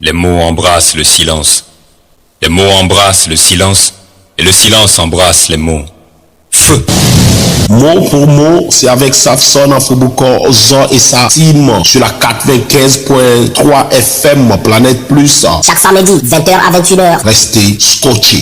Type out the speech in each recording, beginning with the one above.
Les mots embrassent le silence. Les mots embrassent le silence. Et le silence embrasse les mots. Feu. Mot pour mot, c'est avec Safson, Afobukor, Zor et sa team sur la 95.3 FM Planète Plus. Chaque samedi, 20h à 21h. Restez scotchés.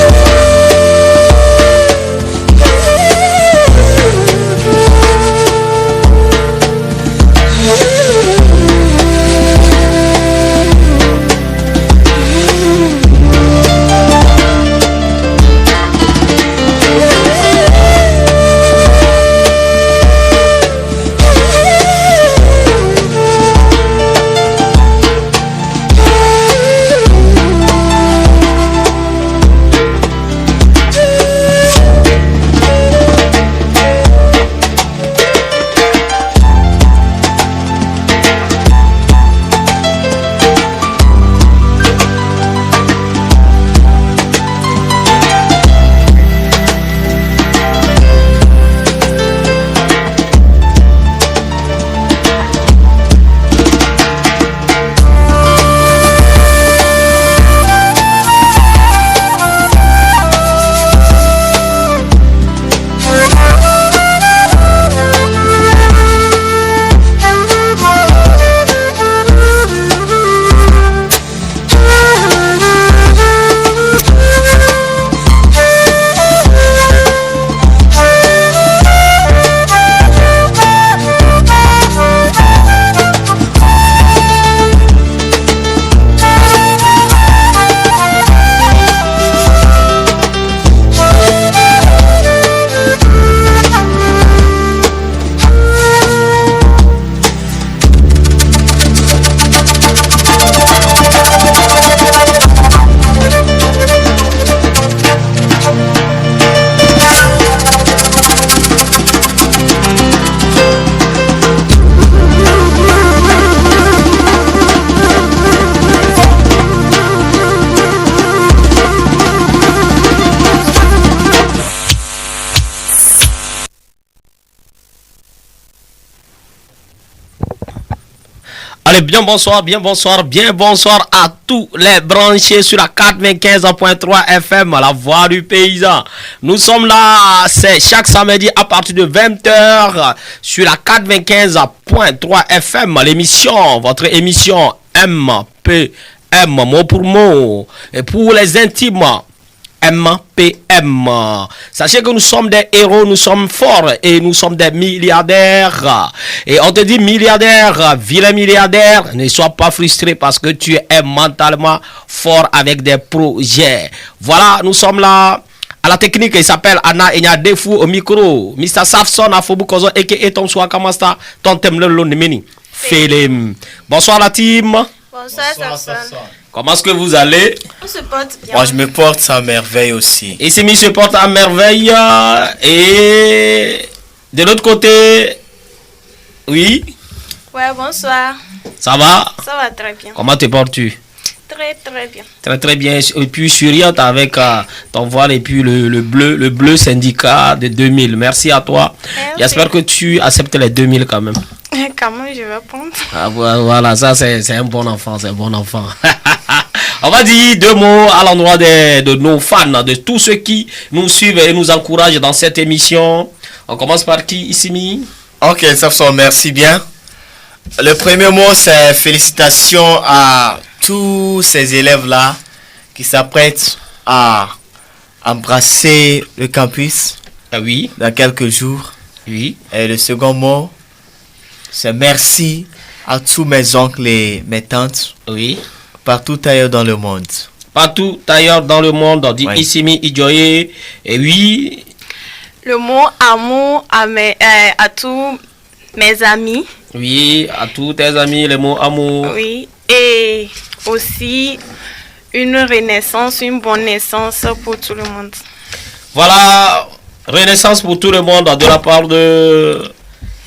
Allez, bien bonsoir à tous les branchés sur la 95.3 FM, la voix du paysan. Nous sommes là, c'est chaque samedi à partir de 20h sur la 95.3 FM, l'émission, votre émission MPM, mot pour mot, et pour les intimes. MPM. Sachez que nous sommes des héros, nous sommes forts et nous sommes des milliardaires. Et on te dit milliardaire, vilain milliardaire, ne sois pas frustré parce que tu es mentalement fort avec des projets. Voilà, nous sommes là. À la technique, il s'appelle Anna Enya Defou au micro. Mr. Safson Afobukozo et Tom Swakamasta, ton thème le Lonimeni. Félim. Bonsoir la team. Bonsoir Safson. Comment est-ce que vous allez? On se porte bien. Moi, je me porte à merveille aussi. Et Simi se porte à merveille. Et de l'autre côté, oui. Ouais, bonsoir. Ça va? Ça va très bien. Comment te portes-tu? Très bien. Très bien. Et puis souriante avec ton voile et puis le bleu syndicat de 2000. Merci à toi. Merci. J'espère que tu acceptes les 2000 quand même. Comment je vais prendre? Ah, voilà, ça c'est un bon enfant, On va dire deux mots à l'endroit de nos fans, de tous ceux qui nous suivent et nous encouragent dans cette émission. On commence par qui, Issimi? Ok, Safson, merci bien. Le premier mot, c'est félicitations à tous ces élèves-là qui s'apprêtent à embrasser le campus. Ah oui. Dans quelques jours. Oui. Et le second mot, c'est merci à tous mes oncles et mes tantes. Oui. Partout ailleurs dans le monde. Partout ailleurs dans le monde, on dit oui. Issimi Idjoye. Et oui. Le mot amour à tous mes amis. Oui, à tous tes amis, le mot amour. Oui. Et aussi une renaissance, une bonne naissance pour tout le monde. Voilà, renaissance pour tout le monde de la part de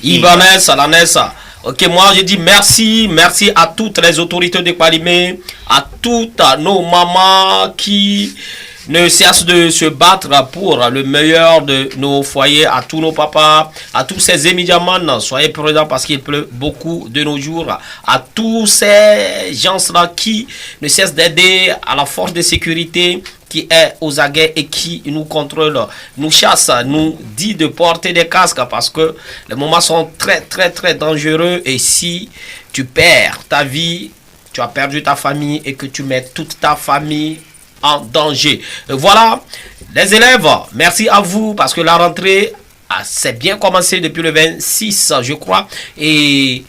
Ibanès, Alanessa. Ok, moi je dis merci à toutes les autorités de Palimé, à toutes nos mamans qui ne cesse de se battre pour le meilleur de nos foyers, à tous nos papas, à tous ces émidiamans. Soyez prudents parce qu'il pleut beaucoup de nos jours. À tous ces gens-là qui ne cessent d'aider à la force de sécurité qui est aux aguets et qui nous contrôle, nous chasse, nous dit de porter des casques parce que les moments sont très dangereux et si tu perds ta vie, tu as perdu ta famille et que tu mets toute ta famille en danger. Voilà, les élèves, merci à vous parce que la rentrée s'est bien commencée depuis le 26, je crois, et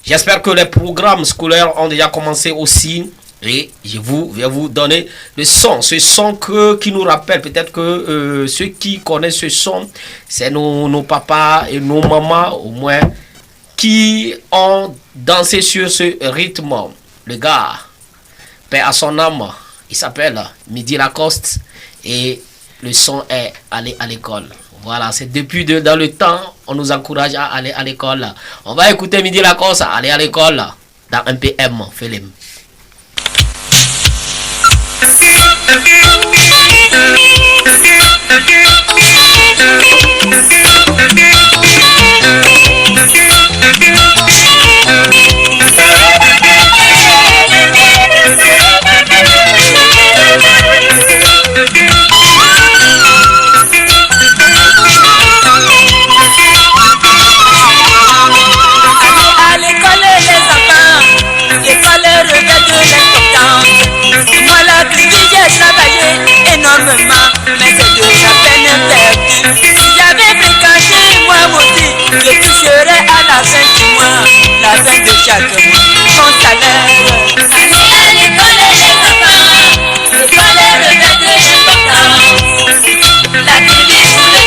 j'espère que les programmes scolaires ont déjà commencé aussi. Et je vais vous donner le son, ce son qui nous rappelle, peut-être que ceux qui connaissent ce son, c'est nos papas et nos mamans au moins, qui ont dansé sur ce rythme. Le gars, paix à son âme, il s'appelle Midi Lacoste et le son est aller à l'école. Voilà, c'est depuis dans le temps, on nous encourage à aller à l'école. On va écouter Midi Lacoste, aller à l'école, dans un PM, film. Mais c'est de la peine perdue. Si j'avais fréquenté moi aussi, je toucherais à la fin du mois, la fin de chaque mois, mon salaire. Aller à l'école les enfants, l'école est le fait de l'importance. La télé pour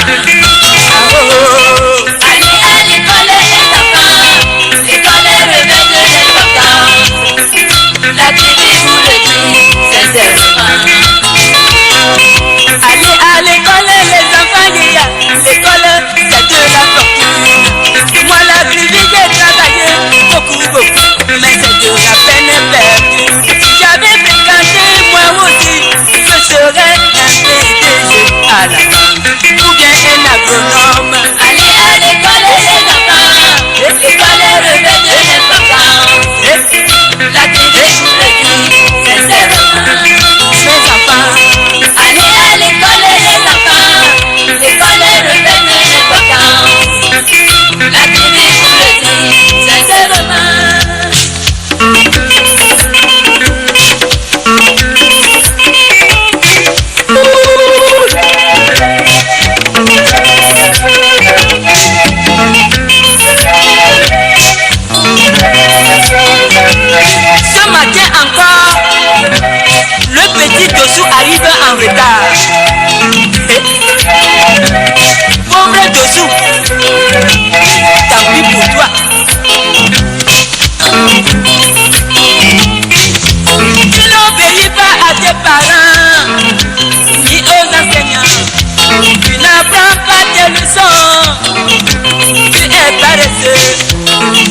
le tout, c'est aller à l'école les enfants, l'école est le fait de l'importance. La télé pour le tout, c'est aller à l'école les enfants, l'école c'est de la fortune. Moi la vie j'ai travaillé beaucoup, mais c'est de la peine perdue. Si j'avais fréquenté moi aussi, je serais un PDG à la banque ou bien un agronome. Aller à l'école les enfants, l'école est le fait de l'importance. La télé pour le dit, c'est seulement mes enfants. Aller à l'école les enfants, l'école est le fait de l'importance. La télé pour le dit, sincèrement. Ce matin encore, le petit Dossou arrive en retard. Pauvre Dossou, tant pis pour toi. Tu n'obéis pas à tes parents, ni aux enseignants. Tu n'apprends pas tes leçons. Tu es paresseux.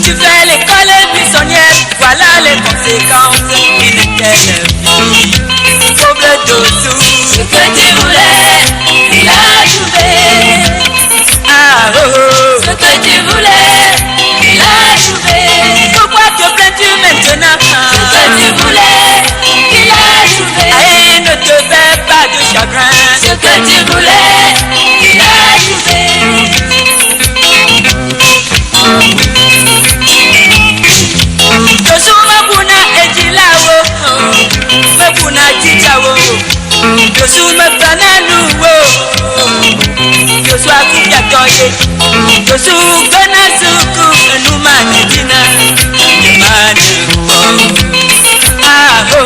Tu fais l'école buissonnière. Voilà les conséquences d'une telle vie. Pauvre Dossou, ce que tu voulais, il a trouvé. Ah oh, ce que tu voulais, il a trouvé. Pourquoi te plains-tu maintenant? Ce que tu voulais, il a trouvé. Allez, ne te fais pas de chagrin. Ce que tu voulais, il a trouvé. Dossou mabuna ejilawo, mabuna jijawo. Dossou mabanalu wo, Dossou akuya toye. Dossou gona suku enuma nedina, emane wo. Ah oh,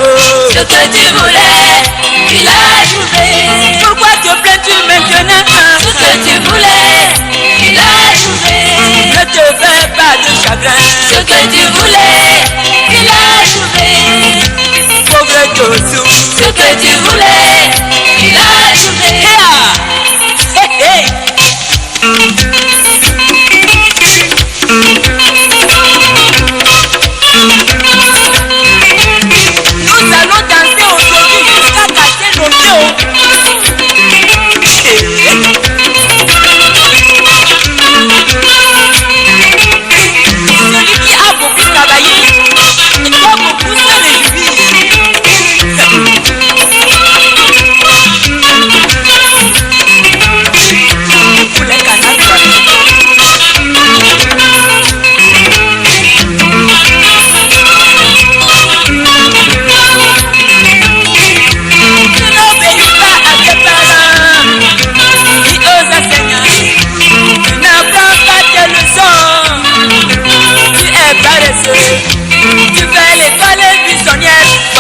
ce que tu voulais, il a trouvé. Pourquoi te plains-tu maintenant? Ce que tu voulais, il a trouvé. Ne te fais pas de chagrin. Ce que tu voulais, il a trouvé. Pauvre Dossou, ce que tu voulais, il a trouvé. Hey, hey. Nous allons danser aujourd'hui jusqu'à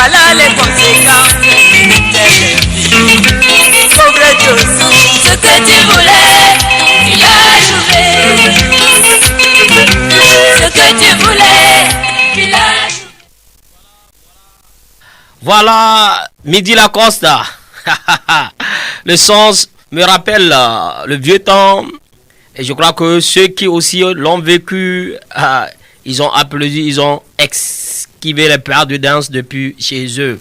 voilà les conséquences d'une telle vie. Pauvre Josie, ce que tu voulais, tu l'as joué. Ce que tu voulais, tu l'as joué. Voilà, Midi Lacoste. Le sens me rappelle le vieux temps. Et je crois que ceux qui aussi l'ont vécu, ils ont applaudi, ils ont esquivé les plats de danse depuis chez eux.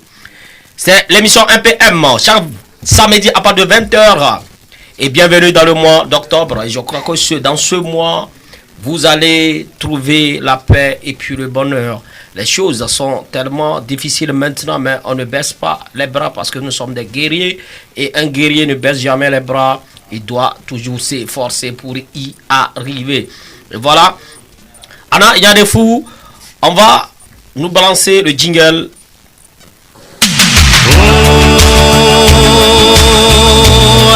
C'est l'émission 1PM, chaque samedi à partir de 20h. Et bienvenue dans le mois d'octobre. Et je crois que dans ce mois, vous allez trouver la paix et puis le bonheur. Les choses sont tellement difficiles maintenant, mais on ne baisse pas les bras parce que nous sommes des guerriers. Et un guerrier ne baisse jamais les bras. Il doit toujours s'efforcer pour y arriver. Et voilà. Anna, il y a des fous. On va nous balancer le jingle. Oh,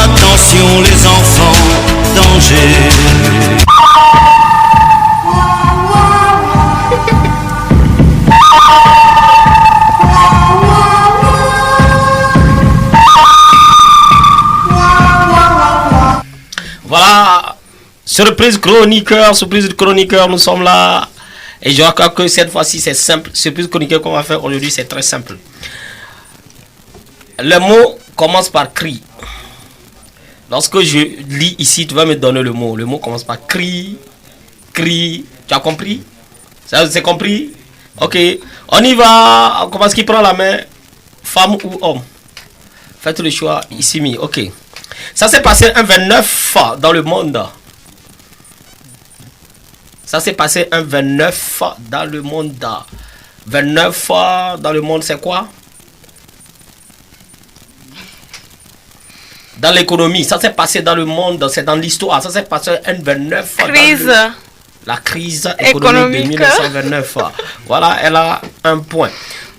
attention les enfants, danger. Voilà, surprise chroniqueur, nous sommes là. Et je crois que cette fois-ci c'est simple. Surprise chroniqueur qu'on va faire aujourd'hui, c'est très simple. Le mot commence par cri. Lorsque je lis ici, tu vas me donner le mot. Le mot commence par cri, cri. Tu as compris? C'est compris? Ok, on y va. On commence, qui prend la main? Femme ou homme? Faites le choix ici, mis. Ok. Ça s'est passé un 29 dans le monde. Ça s'est passé un 29 dans le monde. 29 dans le monde, c'est quoi? Dans l'économie, ça s'est passé dans le monde, c'est dans l'histoire. Ça s'est passé un 29 Crise. La crise économique de 1929. Voilà, elle a un point.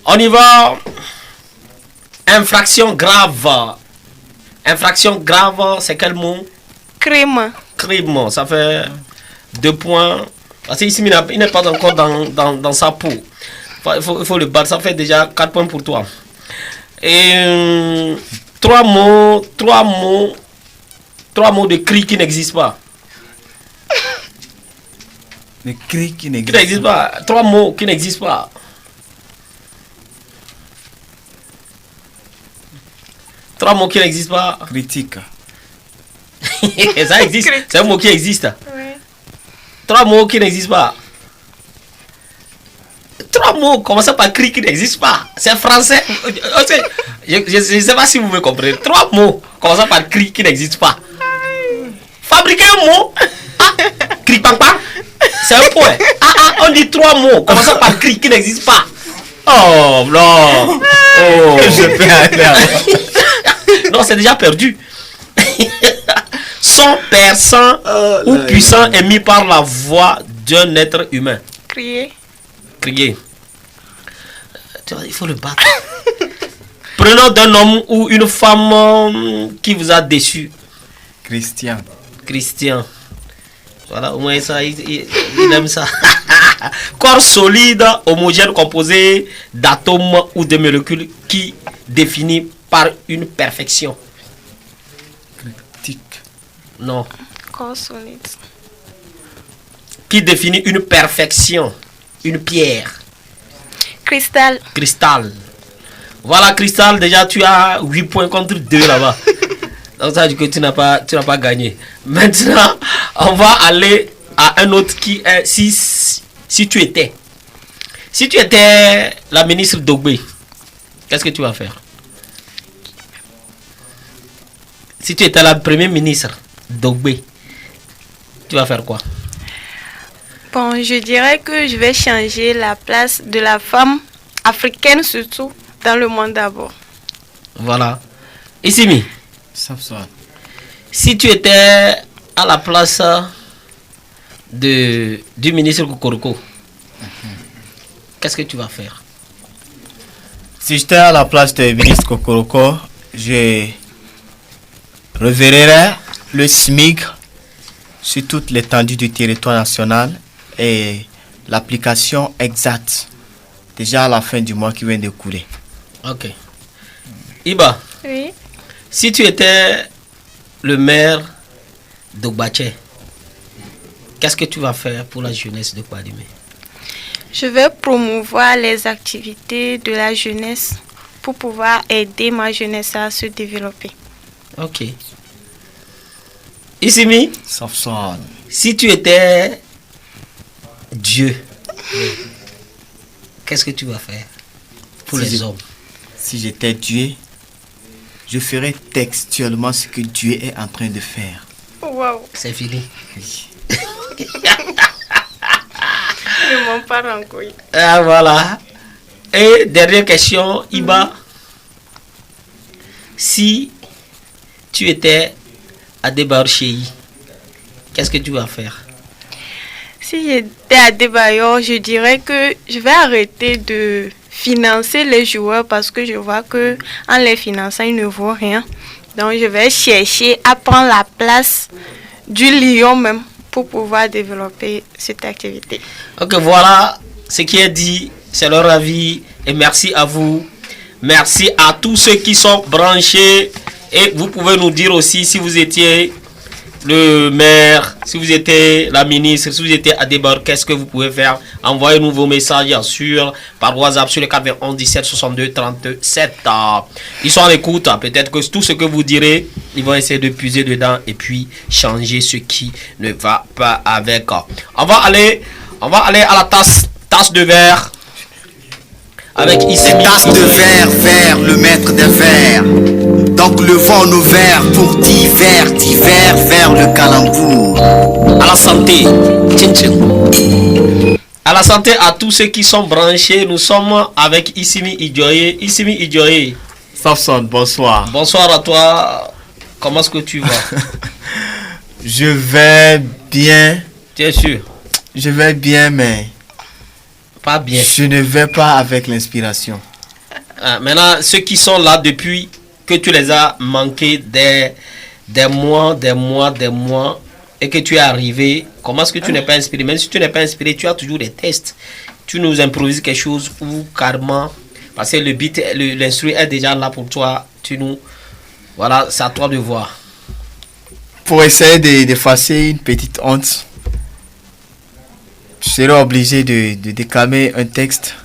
On y va. Infraction grave. Infraction grave, c'est quel mot? Crime. Crime, ça fait 2 points. Parce qu'ici, il n'est pas encore dans sa peau. Il faut le battre, ça fait déjà 4 points pour toi. Et 3 mots de cri qui n'existent pas. Le cri qui Qui n'existent pas. 3 mots qui n'existent pas. Trois mots qui n'existent pas. Critique. Ça existe. C'est un mot qui existe. Oui. 3 mots qui n'existent pas. 3 mots commençant par cri qui n'existent pas. C'est français. Je ne sais pas si vous me comprenez. 3 mots commençant par cri qui n'existent pas. Fabriquer un mot. Cri pam pam. C'est un point. On dit 3 mots commençant par cri qui n'existent pas. Oh non. Oh. Je peux aller. Non, c'est déjà perdu. Son perçant ou puissant émis par la voix d'un être humain. Crier. Crier. Il faut le battre. Prenons d'un homme ou une femme qui vous a déçu. Christian. Voilà, au moins ça, il aime ça. Corps solide, homogène, composé d'atomes ou de molécules qui définit par une perfection. Critique. Non. Corps solide. Qui définit une perfection. Une pierre. Cristal. Cristal. Voilà, cristal, déjà tu as 8 points contre 2 là-bas. Donc ça veut dire que tu n'as pas gagné. Maintenant, on va aller à un autre qui est si tu étais la ministre Dogbe, qu'est-ce que tu vas faire? Si tu étais la première ministre Dogbe, tu vas faire quoi? Bon, je dirais que je vais changer la place de la femme africaine, surtout dans le monde d'abord. Voilà. Issimi, si tu étais à la place du ministre Kokoroko, qu'est-ce que tu vas faire? Si j'étais à la place du ministre Kokoroko, je reverrai le SMIC sur toute l'étendue du territoire national et l'application exacte déjà à la fin du mois qui vient de couler. Ok. Iba, Oui. si tu étais le maire d'Ogbaché, qu'est-ce que tu vas faire pour la jeunesse de Kouadimé? Je vais promouvoir les activités de la jeunesse pour pouvoir aider ma jeunesse à se développer. Ok. Isimi, Safson. si tu étais Dieu, qu'est-ce que tu vas faire pour Si les je- hommes? Si j'étais Dieu, je ferais textuellement ce que Dieu est en train de faire. Waouh, C'est fini. ne m'en parle encore. Ah, voilà. Et dernière question, Iba. Si tu étais à Debarchéi, qu'est-ce que tu vas faire? Si j'étais à Debayor, je dirais que je vais arrêter de financer les joueurs parce que je vois que en les finançant, ils ne vaut rien. Donc, je vais chercher à prendre la place du lion même pour pouvoir développer cette activité. Ok, voilà ce qui est dit, c'est leur avis et merci à vous. Merci à tous ceux qui sont branchés et vous pouvez nous dire aussi si vous étiez le maire, si vous étiez la ministre, si vous étiez à débarquer, qu'est-ce que vous pouvez faire? Envoyez-nous vos messages bien sûr par WhatsApp sur le 91 17 62 37. Ils sont à l'écoute, peut-être que tout ce que vous direz, ils vont essayer de puiser dedans et puis changer ce qui ne va pas avec. On va aller à la tasse de verre avec ici Tasse de verre, le maître des verres. Donc levons nos verres pour divers, vers le calembour. à la santé. Tchin, tchin. À la santé à tous ceux qui sont branchés. Nous sommes avec Isimi Idjoye. Isimi Idjoye. Safson, bonsoir. Bonsoir à toi. Comment est-ce que tu vas? Je vais bien. Tu es sûr? Je vais bien, mais Pas bien. je ne vais pas avec l'inspiration. Ah, maintenant, ceux qui sont là depuis que tu les as manqués des mois et que tu es arrivé, comment est-ce que tu n'es pas inspiré? Même si tu n'es pas inspiré, tu as toujours des tests. Tu nous improvises quelque chose ou carrément, parce que le beat, l'instru est déjà là pour toi. Tu nous, voilà, c'est à toi de voir. Pour essayer d'effacer une petite honte, je serai obligé de déclamer un texte,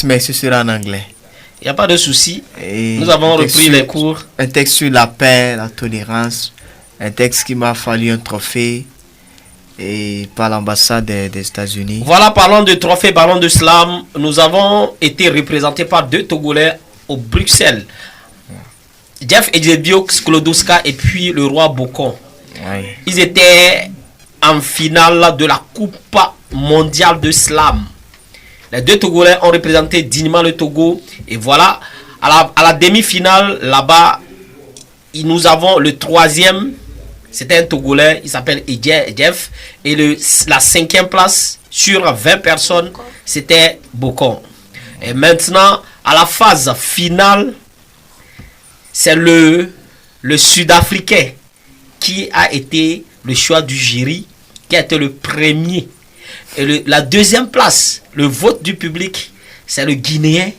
mais ce sera en anglais. Il n'y a pas de souci. Et Nous avons un texte repris sur- les cours. Un texte sur la paix, la tolérance, un texte qui m'a fallu un trophée et par l'ambassade des États-Unis. Voilà, parlant de trophée Ballon de Slam, nous avons été représentés par deux Togolais au Bruxelles. Jeff Edjebio Sklodowska et puis le roi Bocon. Ouais. Ils étaient en finale de la Coupe mondiale de slam. Les deux Togolais ont représenté dignement le Togo. Et voilà, à la demi-finale, là-bas, nous avons le troisième. C'était un Togolais, il s'appelle Jeff. Et la cinquième place sur 20 personnes, c'était Bocon. Et maintenant, à la phase finale, c'est le Sud-Africain qui a été le choix du jury, qui a été le premier. Et la deuxième place, le vote du public, c'est le Guinéen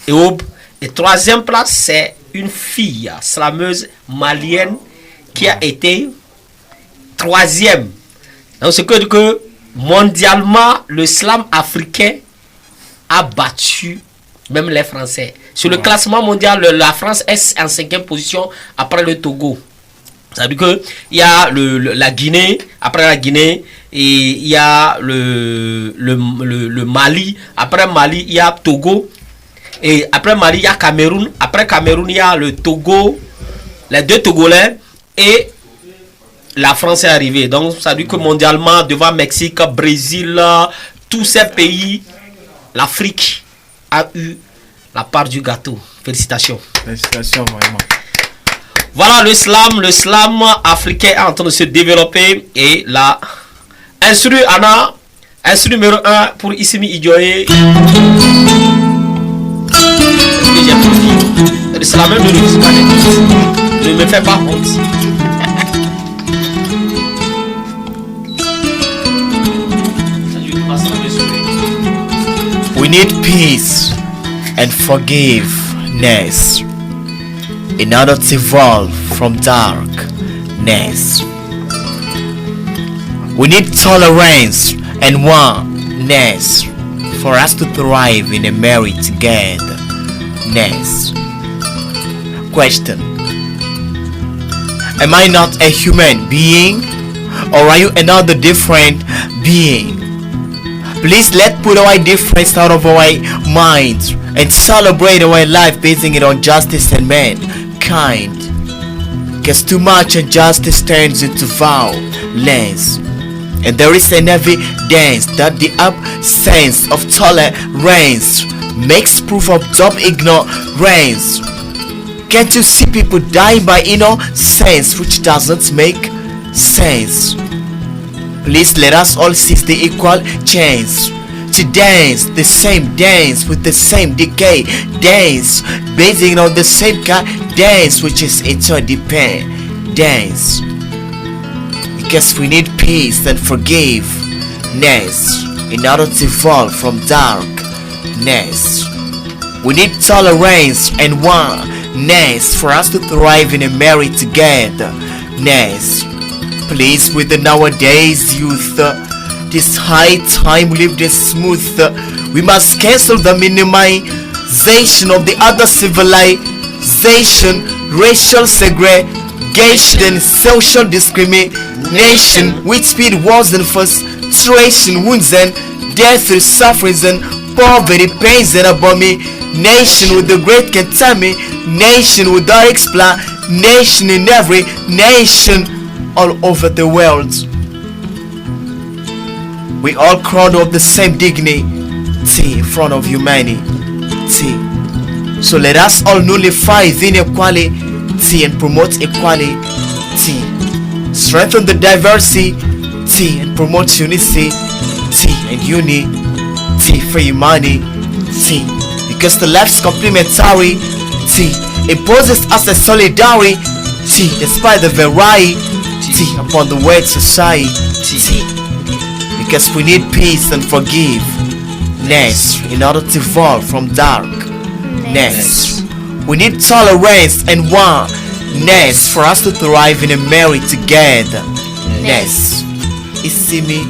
Eob. Et troisième place, c'est une fille slameuse malienne qui a été troisième. Donc c'est que mondialement, le slam africain a battu même les Français. Sur le classement mondial, la France est en 5e position après le Togo. Ça veut dire que il y a la Guinée, après la Guinée, et il y a le Mali. Après Mali, il y a Togo. Et après Mali, il y a Cameroun. Après Cameroun, il y a le Togo, les deux Togolais et la France est arrivée. Donc, ça veut dire que mondialement, devant Mexique, Brésil, tous ces pays, l'Afrique a eu la part du gâteau. Félicitations. Félicitations, vraiment. Voilà, le slam africain est en train de se développer. Et là, instru Anna, instru numéro 1 pour Isimi Idjoye. Le slam ne refuse pas les choses. Ne me fais pas honte. We need peace and forgiveness in order to evolve from darkness. We need tolerance and oneness for us to thrive in a merry togetherness. Question: am I not a human being, or are you another different being? Please let's put our difference out of our minds and celebrate our life basing it on justice and mankind. Because too much injustice turns into violence, and there is an evidence that the absence of tolerance makes proof of dumb ignorance. Can't you see people dying by innocence, which doesn't make sense? Please let us all seize the equal chance to dance the same dance with the same decay dance, basing on the same dance, which is interdependence. Because we need peace and forgiveness in order to evolve from darkness. We need tolerance and oneness for us to thrive in a merry togetherness. Please, with the nowadays youth, this high time lived is smooth. We must cancel the minimization of the other civilization, racial segregation, social discrimination, with speed wars and frustration, wounds and death through sufferings and poverty, pains and abomination, with the great contamination without explanation in every nation all over the world. We all crowned of the same dignity in front of humanity. So let us all nullify the inequality and promote equality. Strengthen the diversity and promote unity and unity for humanity. Because the life's complementary imposes us a solidarity despite the variety upon the world society. Because we need peace and forgiveness in order to evolve from darkness. We need tolerance and oneness for us to thrive in a merry togetherness. Issimi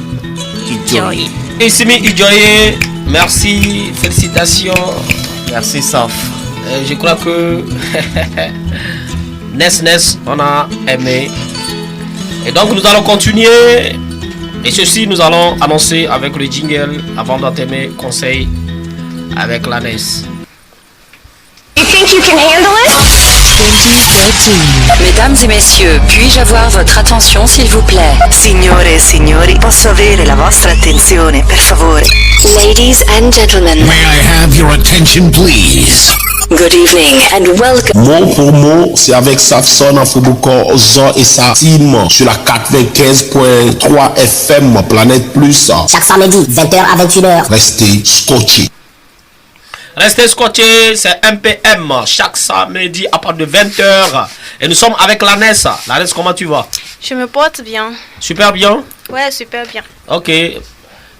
Ijoye. Issimi Ijoye, merci, félicitations. Merci Saf. Je crois que Nes, on a aimé. Et donc nous allons continuer. Et ceci, nous allons annoncer avec le jingle avant d'entamer conseil avec la NES. You think you can handle it? 2013. Mesdames et messieurs, puis-je avoir votre attention s'il vous plaît? Signore e signori, posso avere la vostra attenzione, per favore? Ladies and gentlemen. May I have your attention, please? Good evening and welcome. Mot pour mot, c'est avec Safson en Foucault, Zon et sa team sur la 95.3 FM Planète Plus. Chaque samedi, 20h à 21h. Restez scotchés. Restez scotchés, c'est MPM chaque samedi à partir de 20h. Et nous sommes avec la NES. La NES, comment tu vas? Je me porte bien. Super bien? Ouais, super bien. Ok.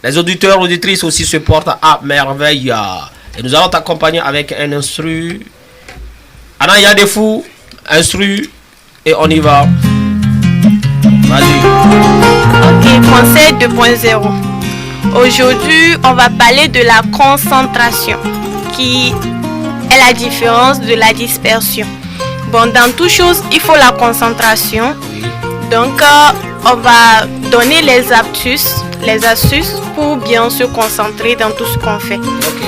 Les auditeurs, auditrices aussi se portent à merveille. Et nous allons t'accompagner avec un instru. Anaya des fous, instru. Et on y va. Vas-y. Ok, conseil 2.0. Aujourd'hui, on va parler de la concentration, qui est la différence de la dispersion. Bon, dans toute chose, il faut la concentration. Oui. Donc, on va donner les astuces pour bien se concentrer dans tout ce qu'on fait. Ok.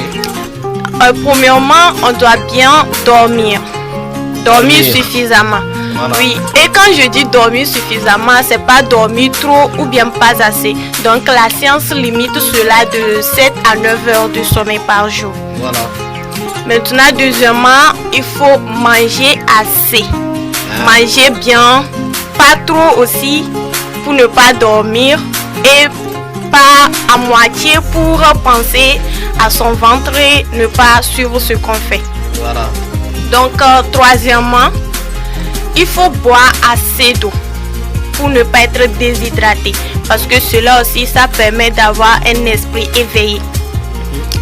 Premièrement, on doit bien dormir suffisamment. Voilà. Oui, et quand je dis dormir suffisamment, c'est pas dormir trop ou bien pas assez. Donc la science limite cela de 7 à 9 heures de sommeil par jour. Voilà. Maintenant, deuxièmement, il faut manger assez. Manger bien, pas trop aussi pour ne pas dormir et pas à moitié pour penser à son ventre et ne pas suivre ce qu'on fait. Voilà. Donc, troisièmement, il faut boire assez d'eau pour ne pas être déshydraté. Parce que cela aussi, ça permet d'avoir un esprit éveillé.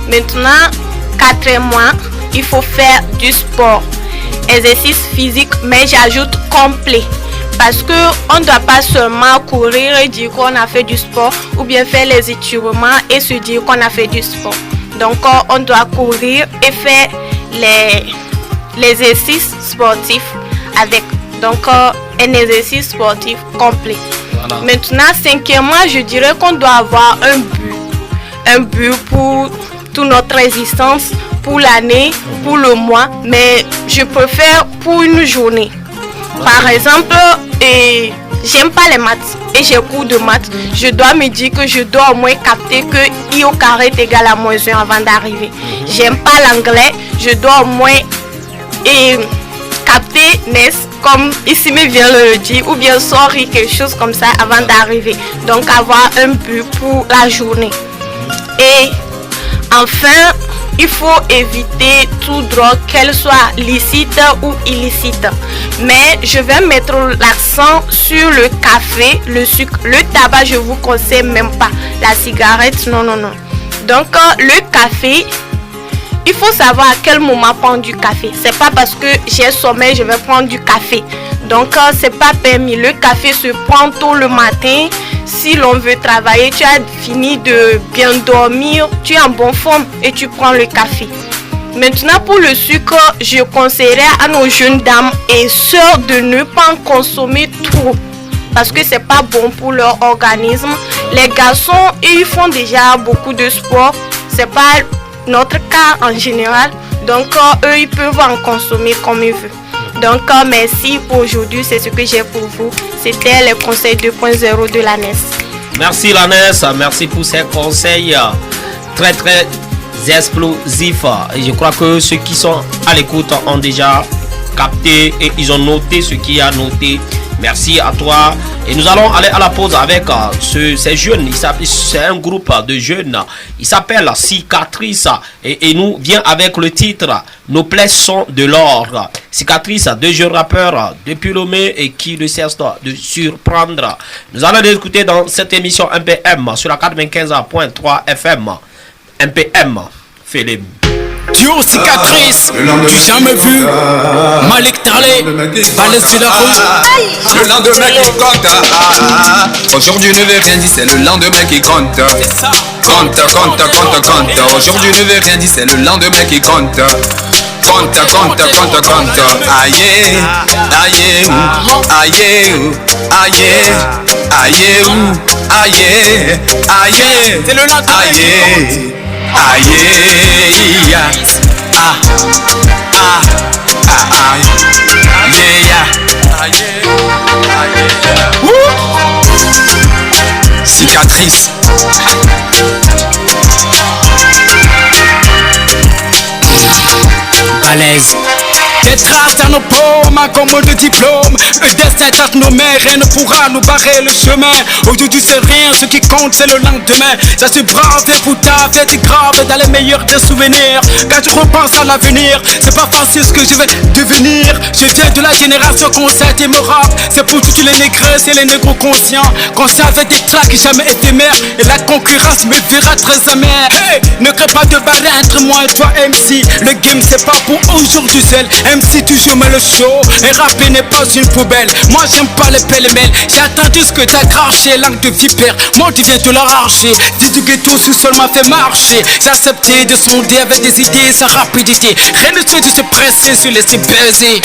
Maintenant, quatrièmement, il faut faire du sport. Exercice physique, mais j'ajoute complet. Parce qu'on ne doit pas seulement courir et dire qu'on a fait du sport ou bien faire les étirements et se dire qu'on a fait du sport. Donc on doit courir et faire les exercices sportifs avec donc un exercice sportif complet. Voilà. Maintenant, cinquièmement, je dirais qu'on doit avoir un but pour toute notre existence, pour l'année, pour le mois, mais je préfère pour une journée. Par exemple, j'aime pas les maths et j'ai cours de maths. Je dois me dire que je dois au moins capter que I au carré est égal à moins 1 avant d'arriver. J'aime pas l'anglais, je dois au moins capter NES comme ici me vient le dire ou bien sorry, quelque chose comme ça avant d'arriver. Donc avoir un but pour la journée. Et enfin, il faut éviter toute drogue, qu'elle soit licite ou illicite. Mais je vais mettre l'accent sur le café, le sucre, le tabac, je vous conseille même pas. La cigarette, non. Donc le café, il faut savoir à quel moment prendre du café. C'est pas parce que j'ai sommeil, je vais prendre du café. Donc c'est pas permis. Le café se prend tôt le matin. Si l'on veut travailler, tu as fini de bien dormir, tu es en bonne forme et tu prends le café. Maintenant pour le sucre, je conseillerais à nos jeunes dames et sœurs de ne pas en consommer trop. Parce que c'est pas bon pour leur organisme. Les garçons, ils font déjà beaucoup de sport. C'est pas notre cas en général. Donc eux, ils peuvent en consommer comme ils veulent. Donc merci pour aujourd'hui, c'est ce que j'ai pour vous. C'était les conseils 2.0 de la NES. Merci la NES, merci pour ces conseils très explosifs. Et je crois que ceux qui sont à l'écoute ont déjà capté et ils ont noté ce qu'il y a noté. Merci à toi. Et nous allons aller à la pause avec ces jeunes. C'est un groupe de jeunes. Il s'appelle Cicatrice. Et nous vient avec le titre Nos plaies sont de l'or. Cicatrice, deux jeunes rappeurs depuis Lomé et qui ne cessent de surprendre. Nous allons l'écouter dans cette émission MPM sur la 95.3 FM. MPM, Philippe. Duo Cicatrice, du jamais vu. Malik Talé, balèze de la rue. Le lendemain qui compte. Aujourd'hui ne veut rien dire, c'est le lendemain qui compte. Compte. Aujourd'hui ne veut rien dire, c'est le lendemain qui compte. Compte. Aïe, c'est le lendemain qui compte. Cicatrice. Balèze. Des traces dans nos paumes, un commun de diplôme. Le destin tâche nos mères, rien ne pourra nous barrer le chemin. Aujourd'hui c'est rien, ce qui compte c'est le lendemain. Ça se brave et pour ta fête grave dans les meilleurs des souvenirs. Quand je repense à l'avenir, c'est pas facile ce que je vais devenir. Je viens de la génération consciente et me rappe. C'est pour toutes les négresses et les négros conscients. Conscients avec des tracks qui jamais été mères. Et la concurrence me verra très amer. Hey, ne crée pas de barrière entre moi et toi MC. Le game c'est pas pour aujourd'hui seul. MC toujours met le show. Et rapper n'est pas une poubelle. Moi j'aime pas les pêle-mêles. J'ai attendu ce que t'as craché. Langue de vipère, moi tu viens de l'arracher. Dis du ghetto sous-sol m'a fait marcher. J'ai accepté de sonder avec des idées sans rapidité. Rien ne fait de se presser sur laisser baiser.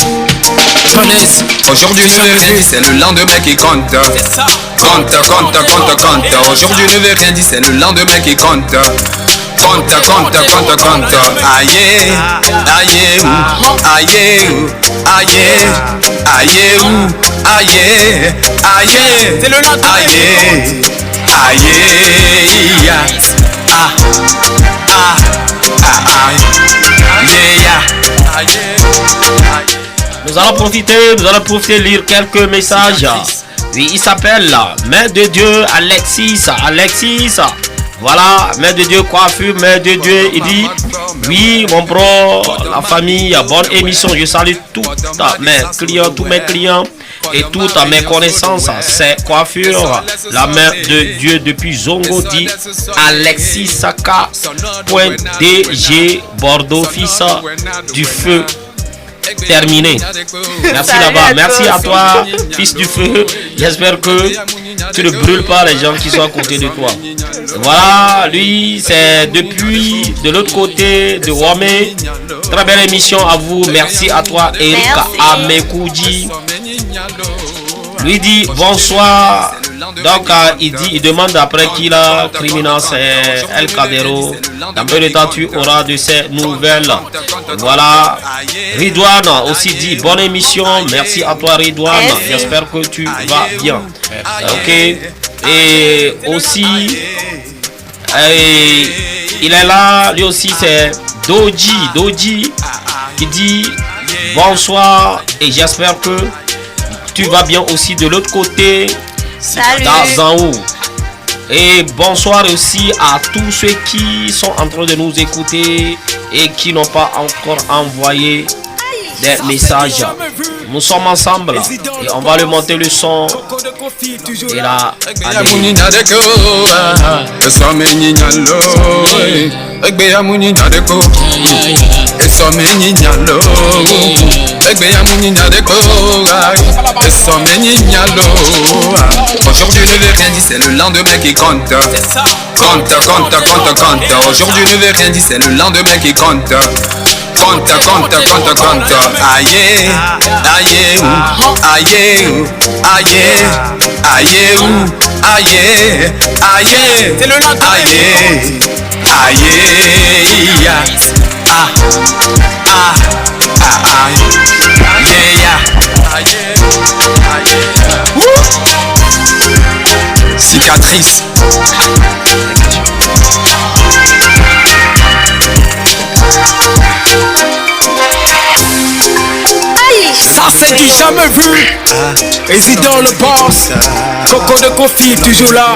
Aujourd'hui ne veut rien dire, c'est le lendemain qui compte. Compte. Aujourd'hui ne veut rien dire, c'est le lendemain qui compte. Compte. C'est le lendemain. Nous allons profiter, lire quelques messages. Oui, il s'appelle Main de Dieu Alexis. Voilà, Mère de Dieu coiffure, Mère de Dieu, il dit oui mon bro, la famille, bonne émission, je salue tous mes clients et toutes mes connaissances, c'est coiffure, la Mère de Dieu depuis Zongo dit Alexis Saka, point DG Bordeaux, fils du feu. Terminé. Merci là-bas. Merci à toi, fils du feu. J'espère que tu ne brûles pas les gens qui sont à côté de toi. Voilà, lui, c'est depuis de l'autre côté de Wamé. Très belle émission à vous. Merci à toi, Erika Amekoudi. Lui dit bonsoir. Donc il demande après qui la criminel, c'est El Cadero. Dans peu de temps tu auras de ces nouvelles. Voilà. Ridouane aussi dit bonne émission. Merci à toi Ridouane. J'espère que tu vas bien. Ok. Et aussi il est là. Lui aussi c'est Doji qui dit bonsoir et j'espère que tu vas bien aussi de l'autre côté. Salut. Et bonsoir aussi à tous ceux qui sont en train de nous écouter et qui n'ont pas encore envoyé des messages. Nous sommes ensemble et on va le monter le son. Et là, aujourd'hui ne veut rien dire, c'est le lendemain qui compte. Compte. Aujourd'hui ne veut rien dire, c'est le lendemain qui compte. Compte. Aïe, c'est le lendemain. Cicatrice. Ça c'est du jamais vu. Résident le boss. Coco de Kofi toujours là.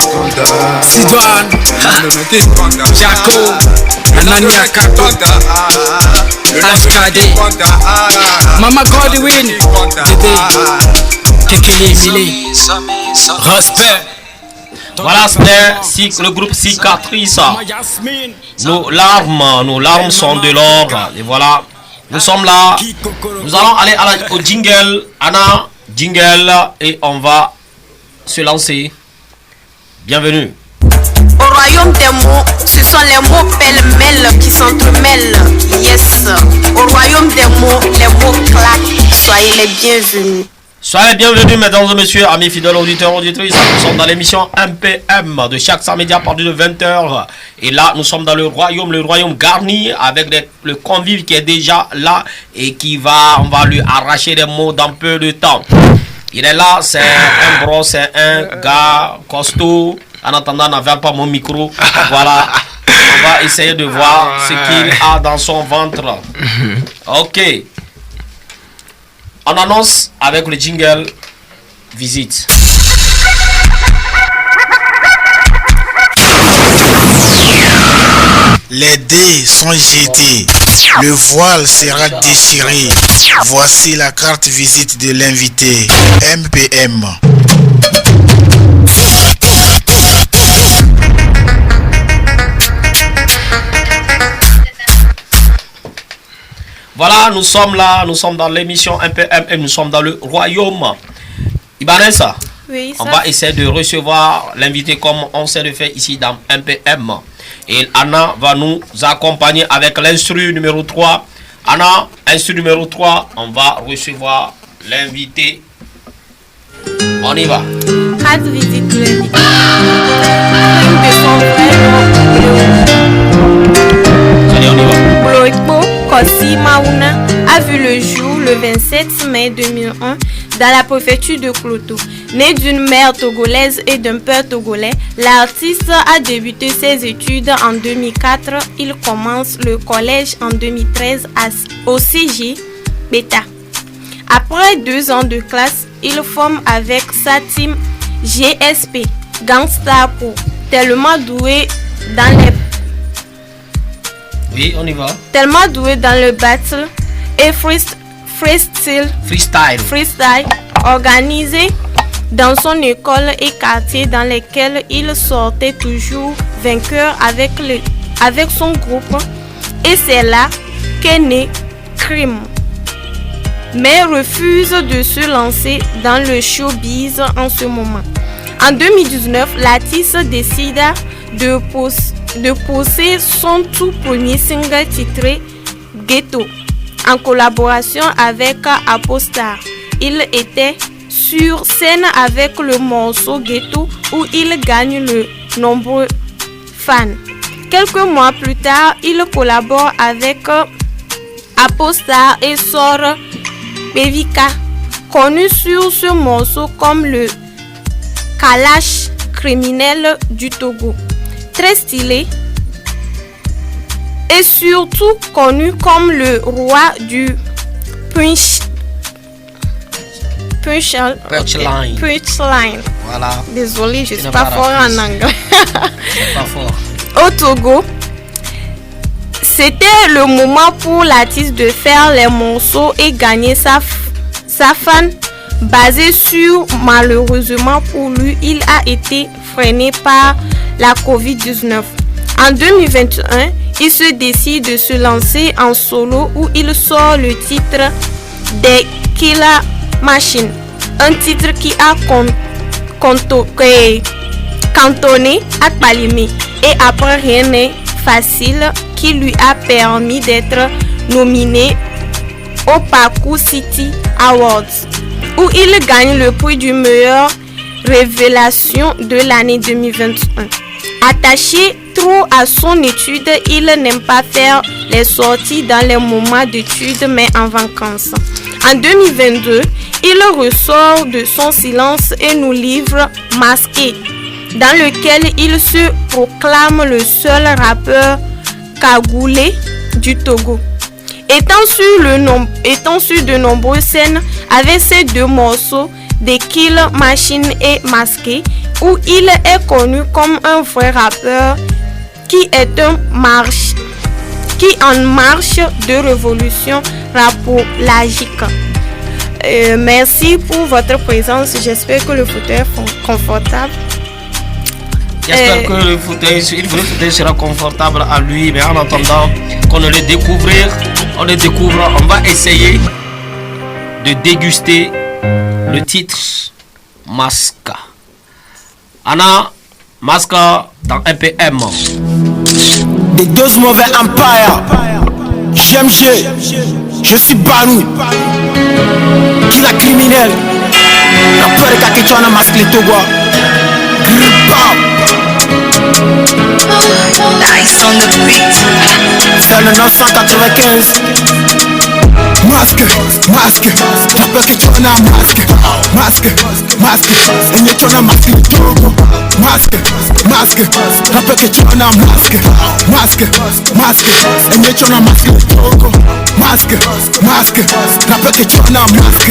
Sidoine, Jaco, Anania Kato, HKD, Mama Godwin, Bébé, Kekele Mili, respect. Voilà, c'est le groupe Cicatrice. Nos larmes sont de l'or. Et voilà, nous sommes là. Nous allons aller au jingle. Anna, jingle. Et on va se lancer. Bienvenue. Au royaume des mots, ce sont les mots pêle-mêle qui s'entremêlent. Yes. Au royaume des mots, les mots claquent. Soyez les bienvenus. Soyez les bienvenus, mesdames et messieurs, amis fidèles auditeurs, auditrices. Nous sommes dans l'émission MPM de chaque samedi à partir de 20h. Et là, nous sommes dans le royaume garni avec le convive qui est déjà là et on va lui arracher des mots dans peu de temps. Il est là, c'est un bro, c'est un gars costaud. En attendant, n'avale pas mon micro. Voilà. On va essayer de voir ce qu'il a dans son ventre. Ok. On annonce avec le jingle visite. Les dés sont jetés, le voile sera déchiré. Voici la carte visite de l'invité MPM. Voilà, nous sommes là, nous sommes dans l'émission MPM et nous sommes dans le royaume. Ibanesa, oui, on va essayer de recevoir l'invité comme on sait le faire ici dans MPM. Et Anna va nous accompagner avec l'instru numéro 3. Anna, instru numéro 3, on va recevoir l'invité. On y va. Carte visite de l'invité. Allez, on y va. Bloikbo Kossi Maouna a vu le jour le 27 mai 2001 dans la préfecture de Kloto. Né d'une mère togolaise et d'un père togolais, l'artiste a débuté ses études en 2004. Il commence le collège en 2013 au CG Beta. Après 2 ans de classe, il forme avec sa team GSP, Gangsta Pro, tellement doué dans les... Oui, on y va. Tellement doué dans le battle et freestyle organisé dans son école et quartier dans lesquels il sortait toujours vainqueur avec son groupe. Et c'est là qu'est né Crime. Mais refuse de se lancer dans le showbiz en ce moment. En 2019, l'artiste décida de poser son tout premier single titré Ghetto en collaboration avec Apostar. Il était sur scène avec le morceau Ghetto où il gagne de nombreux fans. Quelques mois plus tard, il collabore avec Apostar et sort Bevika, connu sur ce morceau comme le Kalash criminel du Togo. Très stylé et surtout connu comme le roi du punchline. Voilà. Désolé, je suis pas fort en anglais. Pas fort. Au Togo, c'était le moment pour l'artiste de faire les morceaux et gagner sa fan basé sur, malheureusement pour lui, il a été freiné par la Covid-19. En 2021, il se décide de se lancer en solo où il sort le titre des Killer Machine, un titre qui a cantonné à Palimé. Et après rien n'est facile qui lui a permis d'être nominé au Parcours City Awards où il gagne le prix du meilleur révélation de l'année 2021. Attaché trop à son étude, il n'aime pas faire les sorties dans les moments d'études mais en vacances. En 2022, il ressort de son silence et nous livre Masqué, dans lequel il se proclame le seul rappeur cagoulé du Togo. Étant sur de nombreuses scènes avec ces deux morceaux, des Kill Machine et Masqué, où il est connu comme un vrai rappeur qui en marche de révolution rapologique. Merci pour votre présence. J'espère que le fauteuil est confortable. J'espère que le fauteuil sera confortable à lui, mais en attendant qu'on le découvre, on va essayer de déguster le titre Masca. Anna, Masca dans MPM. Des deux mauvais empires. GMG, je suis Banou. Qui la criminel. La peur est qu'à tu masque les Togois. Nice on the beat. C'est le 995. Masque, rappelle que tu en as masque, et mieux tu en as masque le Togo. Masque, rappelle que tu en as masque, et mieux tu en as masque le Togo. Masque, rappelle que tu en as masque,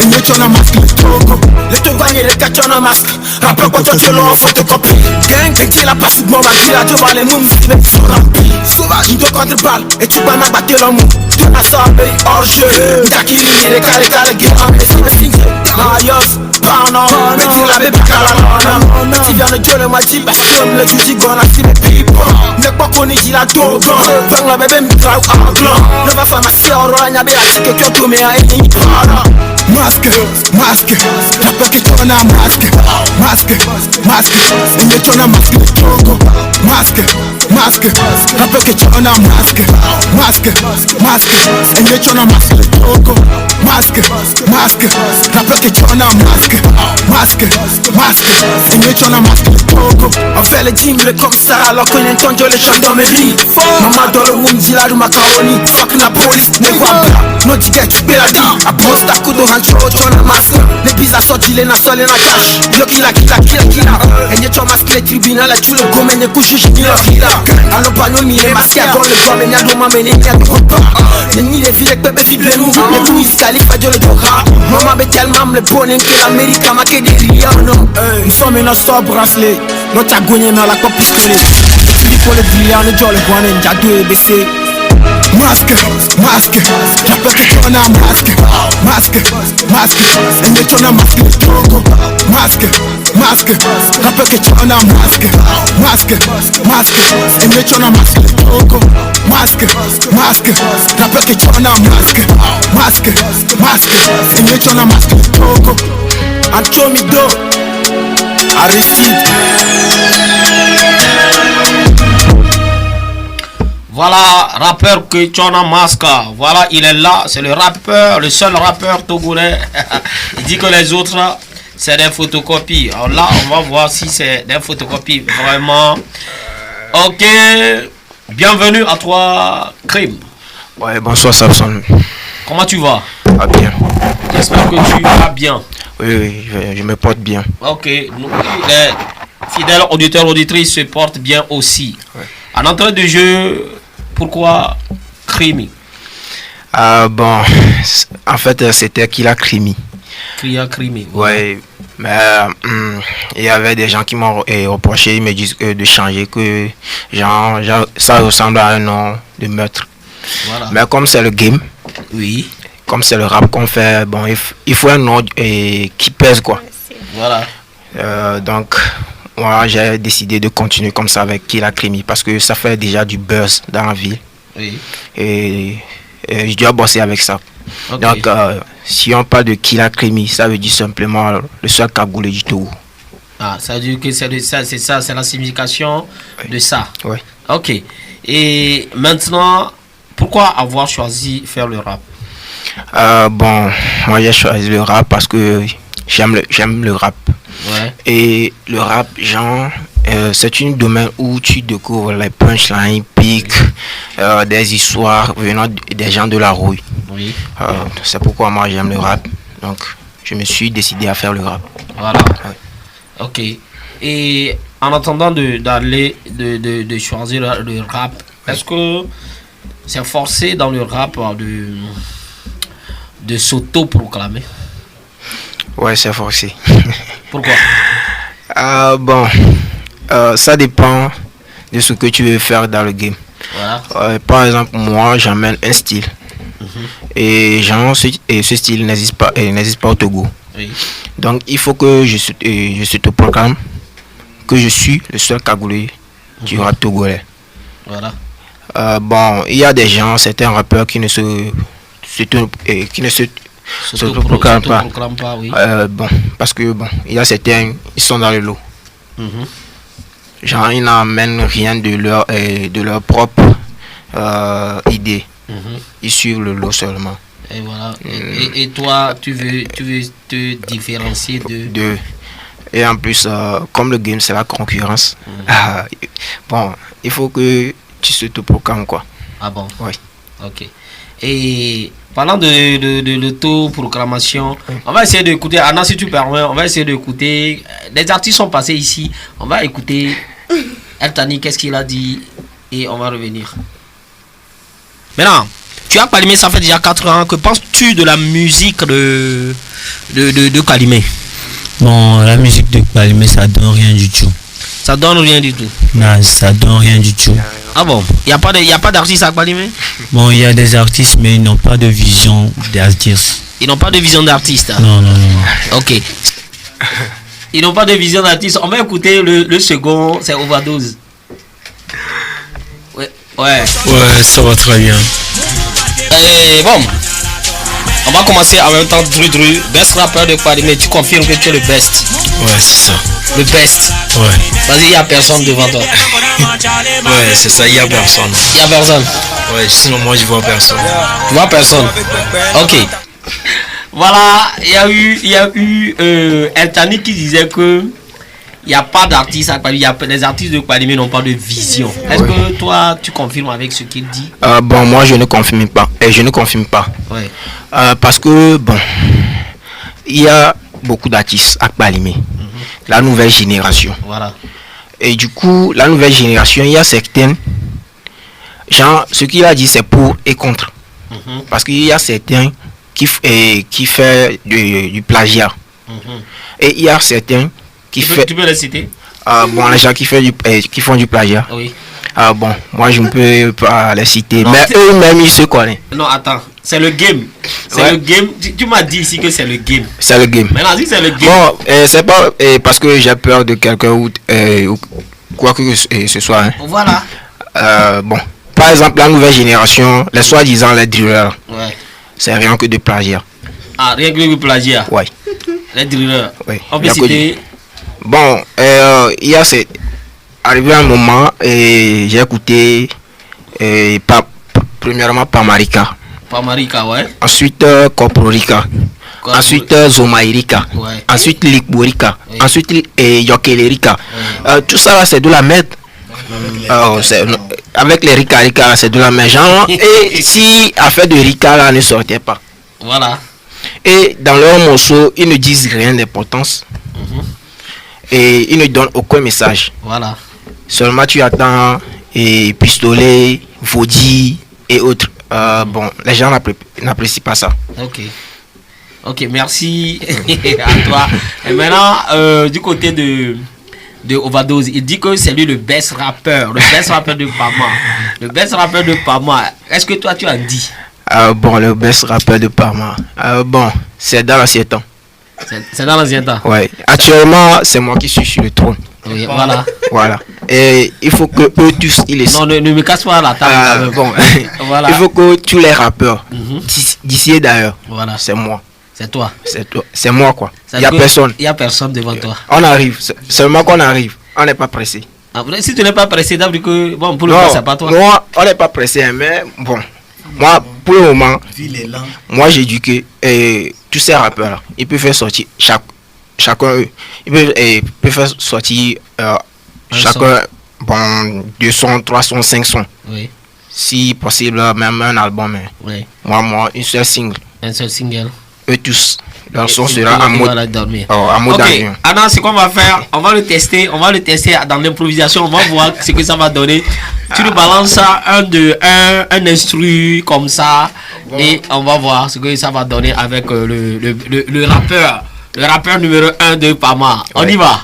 et mieux tu en as masque le Togo. Les Togolais, les gars tu en as masque, rappelle quand tu es là en photocopie. Gang, et tu la passe de moi, tu la devant les mouns, mais sont remplis. Sauvage, une 2 contre balle, et tu vas m'abattre l'amour. Tu n'as ça, mais hors jeu. T'as qui les carrés, t'as les guerres, mais c'est le signe. Marios, pardon, mais tu l'avais pas qu'à la lune. Mais tu viens de Dieu le moitié, parce que comme le juge, on a si mes people. N'est pas qu'on est dit la dogon. Fang la bébé, mitra ou anglan. Ne va pas ma sœur, on a n'y a bien la chique, que tu mets à une para. Masque, rappelle que tu en as masque, et mieux tu en as masque le Togo. Masque, rappelle que tu en as masque, et mieux tu en as masque le Togo. Masque, rappelle que tu en as masque, et mieux tu en as masque le Togo. On fait le gym, le commissariat, alors qu'on entend les chants dans mes vies. Maman dans le womb, dit la rue macaroni, fuck la police, ne voit pas. No digga, tu peux la dire, à brosse ta coude tu en as masque. Les bises à sortir, les nassoles, les nakash. Yo kila. Et mieux tu en masque les tribunaux, là tu le gommènes, les couches, je n'y a alors pas nous les masques à bon le corps mais n'y a de m'amener n'y a de repas ni les filles avec bébé fibre nous les couilles califa de le dora maman bet tellement le bonnet que l'Amérique m'a que des riens. Nous sommes nos bracelets no chagonye na la kwa pistolet. Tili pour le dealer, on est jolly one and jadu EBC. Masque, masque, rappelle que tu en as masque, masque, masque, et tu en as masque le togo. Masque, masque, rappelle que tu en as masque, masque, masque, et tu en as masque le togo. Masque, masque, rappelle que tu en as masque, masque, masque, et tu en as masque le togo. Anchomido, Aristide. Voilà, rappeur que Chona Maska. Voilà, il est là. C'est le rappeur, le seul rappeur togolais. Il dit que les autres, c'est des photocopies. Alors là, on va voir si c'est des photocopies. Vraiment. Ok. Bienvenue à toi, Crime. Ouais, bonsoir, Samson. Comment tu vas? Ah, bien. J'espère que tu vas bien. Oui, je me porte bien. Ok. Nous, les fidèles auditeurs, auditrices se portent bien aussi. Ouais. En entrée de jeu, pourquoi Crimi? Bon, en fait, c'était Killa Crimi. Killa Crimi. Ouais, mais il y avait des gens qui m'ont reproché, ils me disent de changer, que genre, ça ressemble à un nom de meurtre. Voilà. Mais comme c'est le game, oui. Comme c'est le rap qu'on fait, bon, il faut un nom qui pèse, quoi. Voilà. Donc, moi, j'ai décidé de continuer comme ça avec Killa Crimi parce que ça fait déjà du buzz dans la ville. Oui. Et je dois bosser avec ça. Okay. Donc, si on parle de Killa Crimi, ça veut dire simplement le seul cagoulé du Togo. Ah, ça veut dire que c'est ça, c'est la signification de ça. Oui. Ok. Et maintenant, pourquoi avoir choisi faire le rap? Bon, moi j'ai choisi le rap parce que j'aime le rap. Ouais. Et le rap, genre, c'est un domaine où tu découvres les punchlines, pics, des histoires venant des gens de la rue. Oui. C'est pourquoi moi j'aime le rap. Donc, je me suis décidé à faire le rap. Voilà. Ouais. Ok. Et en attendant de choisir le rap, est-ce que c'est forcé dans le rap de s'auto-proclamer? Ouais, c'est forcé. Pourquoi? Bon, ça dépend de ce que tu veux faire dans le game. Voilà. Par exemple, moi, j'amène un style. Et genre, ce style n'existe pas au Togo. Oui. Donc, il faut que je te proclame que je suis le seul cagoulé du rap togolais. Voilà. Bon, il y a des gens, certains rappeurs qui ne se proclament pas. Oui. Bon, parce que bon, il y a certains, ils sont dans le lot. Genre, ils n'amènent rien de leur propre idée. Ils suivent le lot seulement. Et voilà. Et toi, tu veux te différencier de... Et en plus, comme le game, c'est la concurrence. Bon, il faut que tu te proclames, quoi. Ah bon? Oui. Ok. Et parlant de l'auto-proclamation, on va essayer d'écouter, Anna, si tu permets, on va essayer d'écouter. Des artistes sont passés ici. On va écouter Eltani, qu'est-ce qu'il a dit, et on va revenir. Maintenant, tu as Kalimé, ça fait déjà 4 ans. Que penses-tu de la musique de Kalimé? Bon, la musique de Kalimé, ça donne rien du tout. Ça donne rien du tout? Non, ça donne rien du tout. Ah bon? Il n'y a pas d'artistes à Kalimé? Bon, il y a des artistes, mais ils n'ont pas de vision d'artiste. Ils n'ont pas de vision d'artiste? Hein? Non. Ok. Ils n'ont pas de vision d'artiste. On va écouter le second, c'est Overdose. Ouais, ça va très bien. Et bon, on va commencer en même temps. Dru, best rappeur de Kalimé, tu confirmes que tu es le best? Ouais, c'est ça. Le best? Ouais. Vas-y, il n'y a personne devant toi. Ouais, c'est ça, il n'y a personne. Il n'y a personne? Ouais, sinon moi je vois personne. Tu vois personne? Ok. Voilà, il y a eu Eltani qui disait que il n'y a pas d'artistes à Kalimé. Les artistes de Kalimé n'ont pas de vision. Est-ce que toi, tu confirmes avec ce qu'il dit? Bon, moi, je ne confirme pas. Ouais. Parce que, bon, il y a beaucoup d'artistes à Kalimé. La nouvelle génération. Voilà. Et du coup, la nouvelle génération, il y a certaines... Genre, ce qu'il a dit, c'est pour et contre. Parce qu'il y a certains qui font du plagiat. Et il y a certains... Tu peux les citer? Bon, les gens qui font du plagiat. Oui. Bon, moi je ne peux pas les citer, mais eux-mêmes ils se connaissent. Non, attends, c'est le game. C'est le game. Tu m'as dit ici que c'est le game. C'est le game. Maintenant, dis c'est le game. Bon, c'est pas parce que j'ai peur de quelqu'un ou quoi que ce soit. Hein. Voilà. Bon, par exemple, la nouvelle génération, les soi-disant les drillers, ouais. C'est rien que de plagiat. Ah, rien que de plagiat. Ouais. Les drillers. Oui. On peut citer. Bon, il y a arrivé un moment et j'ai écouté premièrement Pamarika. Pamarika, ouais. Ensuite Koprorika. Ensuite Zomairika. Ouais. Ensuite Likborika. Oui. Ensuite Yokelerika. Tout ça là c'est de la merde. Avec les Rika, c'est de la merde. Genre, et si affaire de Rika là ne sortait pas. Voilà. Et dans leur morceau, ils ne disent rien d'importance. Et ils ne donnent aucun message. Voilà. Seulement tu attends et pistolet, vaudis et autres. Bon, les gens n'apprécient pas ça. Ok, merci à toi. Et maintenant, du côté de Overdose, il dit que c'est lui le best rappeur de Pama. Le best rappeur de Pama. Est-ce que toi tu as dit? Bon, le best rappeur de Pama. Bon, c'est dans l'ancien temps. C'est dans l'ancien temps. Ouais. Actuellement, c'est moi qui suis sur le trône. Oui, voilà. Voilà. Et il faut que eux tous ils Non, ne me casse pas la table. Bon. Voilà. Il faut que tous les rappeurs d'ici et d'ailleurs. Voilà. C'est moi. C'est toi. C'est toi. C'est moi quoi. Il n'y a personne. Il n'y a personne devant toi. On arrive. Seulement qu'on arrive. On n'est pas pressé. Si tu n'es pas pressé, d'abord que bon pour le moment c'est pas toi. Non, on n'est pas pressé, mais bon. Moi, pour le moment, moi j'ai dit que tous ces rappeurs là, ils peuvent faire sortir chacun eux. Ils peuvent faire sortir chacun bon 2 sons, 3 sons, 5 sons. Oui. Si possible même un album. Oui. Moi une seule single. Un seul single. Eux tous. Leur son sera en mode dormir. Ok. Anna, c'est quoi on va faire? On va le tester dans l'improvisation. On va voir ce que ça va donner. Tu nous balances ça un instru comme ça et on va voir ce que ça va donner avec le rappeur numéro 1 de Pama. On y va.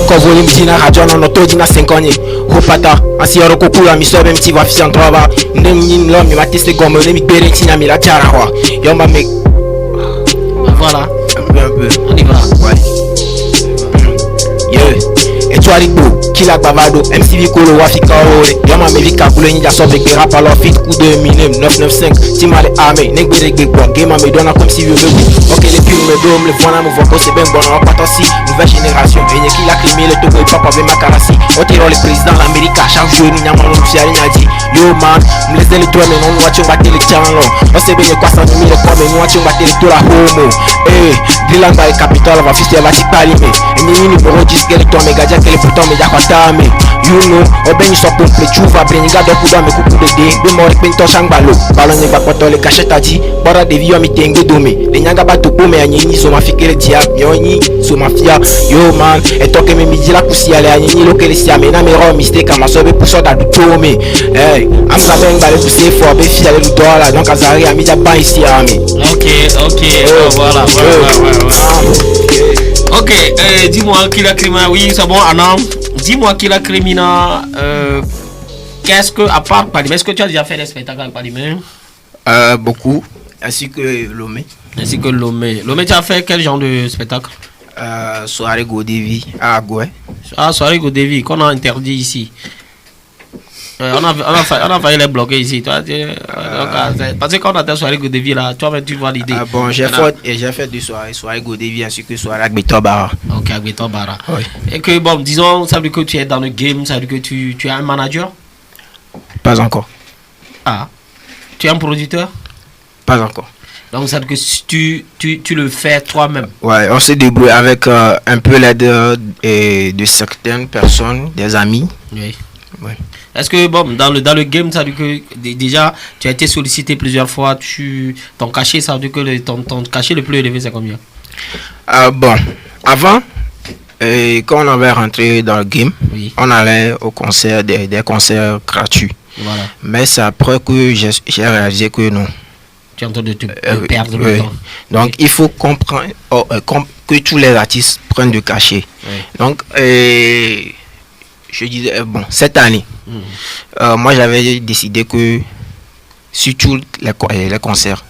Kovoli mtina radio no toji na 5 ans. Hopata asioro kokula mi sobe mti va fian trova. Ndem lo mi matiste gomme mi bere tina mi la tiara quoi. Yomba me. Voilà. Un peu. On y va. Ouais. Yeah. Et toi Rico, Kila Bavado, MCV Kolo Wafika Ore. Yoma me vika kule ninja sobe ke rap alors fit coup de minem 995. Timale armé, nengbe regbe quoi. Game me donne comme si vieux bébé. Ok les films me dom, les voilà me voient c'est ben bon on pas aussi. Nouvelle génération, et qui l'a crimé le togo et papa avec ma carassi. Otero le président l'Amérique, chaque jour nous n'avons pas nous a dit. Yo man, me laisse les toits mais non nous a battre les channels. On sait bien quoi ça nous met quoi mais nous a battre les toits la homo. Dylan by Capital va fister va t'y parler mais. Et ni numéro 10 que les toits méga que les pourtant mais y'a quoi t'ame. You know, ben ils sont complets, tu vas bring ga donc dans mes coups de dé. De mort pinto changbalo. Ballon ne va pas les cachettes à dit. Bora de vie mi tengue domé. Les nyanga ba to po mais anyini so ma fikere diable. Yoni so mafia. Yo man, et toi que me midi la poussi aller anyini lo que les siamé na mero mistake à ma sobe pour ça da tomé. Hey, am sa ben ba le pousser fort be fi aller le dollar donc azari ami ja ba ici à mi. OK, voilà. Ok, dis-moi qui la Crimina, oui c'est bon Anam. Dis-moi qui la Crimina, qu'est-ce que, à part Padimé, est-ce que tu as déjà fait des spectacles avec Padimé? Beaucoup, ainsi que Lomé. Lomé, tu as fait quel genre de spectacle? Soirée Godevi à Agoué. Ah, soirée Godevi, qu'on a interdit ici. On a failli les bloquer ici. Toi, parce que quand on a ta soirée Godevi là, toi-même tu vois l'idée. Bon, j'ai fait 2 soirées, soirée Godevi ainsi que soirée Agbeto Bara. Ok, Agbeto Bara. Oui. Et que bon, disons, ça veut dire que tu es dans le game, ça veut dire que tu es un manager? Pas encore. Ah, tu es un producteur? Pas encore. Donc ça veut dire que tu le fais toi-même? Ouais, on s'est débrouillé avec un peu l'aide de certaines personnes, des amis. Oui. Ouais. Est-ce que bon, dans le game, ça veut dire que déjà tu as été sollicité plusieurs fois, ton cachet, ça veut dire que ton cachet le plus élevé c'est combien? Bon, avant, quand on avait rentré dans le game, on allait au concert, des concerts gratuits. Voilà. Mais c'est après que j'ai réalisé que non. Tu es en train de te perdre le temps. Donc il faut comprendre que tous les artistes prennent du cachet. Donc je disais, bon, cette année, moi j'avais décidé que sur tous les concerts,